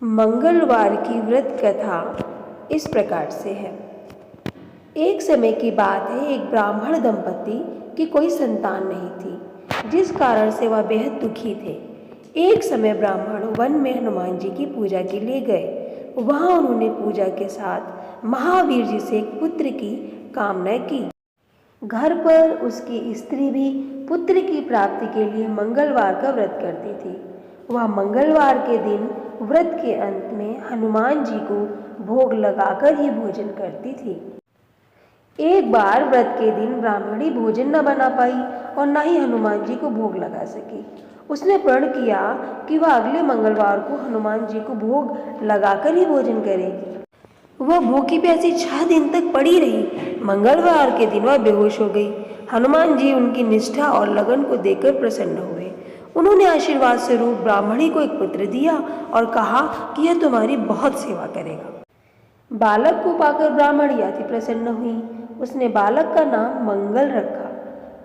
मंगलवार की व्रत कथा इस प्रकार से है। एक समय की बात है, एक ब्राह्मण दंपति की कोई संतान नहीं थी, जिस कारण से वह बेहद दुखी थे। एक समय ब्राह्मण वन में हनुमान जी की पूजा के लिए गए। वहां उन्होंने पूजा के साथ महावीर जी से एक पुत्र की कामना की। घर पर उसकी स्त्री भी पुत्र की प्राप्ति के लिए मंगलवार का व्रत करती थी। वह मंगलवार के दिन व्रत के अंत में हनुमान जी को भोग लगाकर ही भोजन करती थी। एक बार व्रत के दिन ब्राह्मणी भोजन न बना पाई और न ही हनुमान जी को भोग लगा सकी। उसने प्रण किया कि वह अगले मंगलवार को हनुमान जी को भोग लगाकर ही भोजन करेगी। वह भूखी प्यासी 6 दिन तक पड़ी रही। मंगलवार के दिन वह बेहोश हो गई। हनुमान जी उनकी निष्ठा और लगन को देखकर प्रसन्न हुए। उन्होंने आशीर्वाद स्वरूप ब्राह्मणी को एक पुत्र दिया और कहा कि यह तुम्हारी बहुत सेवा करेगा। बालक को पाकर ब्राह्मणी अति प्रसन्न हुई। उसने बालक का नाम मंगल रखा।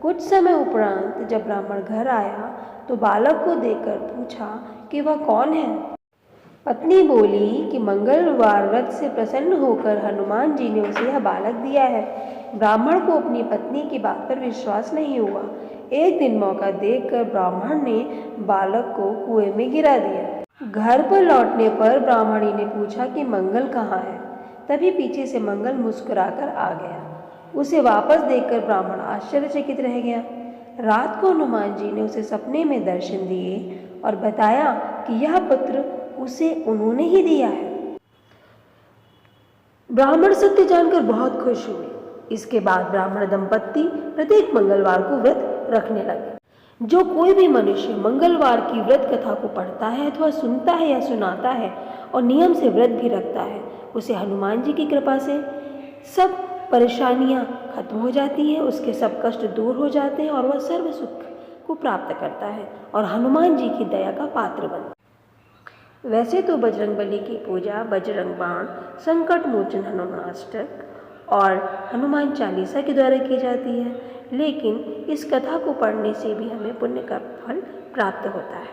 कुछ समय उपरांत जब ब्राह्मण घर आया तो बालक को देखकर पूछा कि वह कौन है। पत्नी बोली कि मंगलवार व्रत से प्रसन्न होकर हनुमान जी ने उसे यह बालक दिया है। ब्राह्मण को अपनी पत्नी की बात पर विश्वास नहीं हुआ। एक दिन मौका देखकर ब्राह्मण ने बालक को कुएं में गिरा दिया। घर पर लौटने पर ब्राह्मणी ने पूछा कि मंगल कहाँ है। तभी पीछे से मंगल मुस्कुराकर आ गया। उसे वापस देखकर ब्राह्मण आश्चर्यचकित रह गया। रात को हनुमान जी ने उसे सपने में दर्शन दिए और बताया कि यह पुत्र उसे उन्होंने ही दिया है। ब्राह्मण सत्य जानकर बहुत खुश हुए। इसके बाद ब्राह्मण दंपत्ति प्रत्येक मंगलवार को व्रत रखने लगे। जो कोई भी मनुष्य मंगलवार की व्रत कथा को पढ़ता है अथवा सुनता है या सुनाता है और नियम से व्रत भी रखता है, उसे हनुमान जी की कृपा से सब परेशानियां खत्म हो जाती हैं, उसके सब कष्ट दूर हो जाते हैं और वह सर्व सुख को प्राप्त करता है और हनुमान जी की दया का पात्र बनता है। वैसे तो बजरंगबली की पूजा बजरंग बाण, संकट मोचन हनुमाष्टक और हनुमान चालीसा के द्वारा की जाती है, लेकिन इस कथा को पढ़ने से भी हमें पुण्य का फल प्राप्त होता है।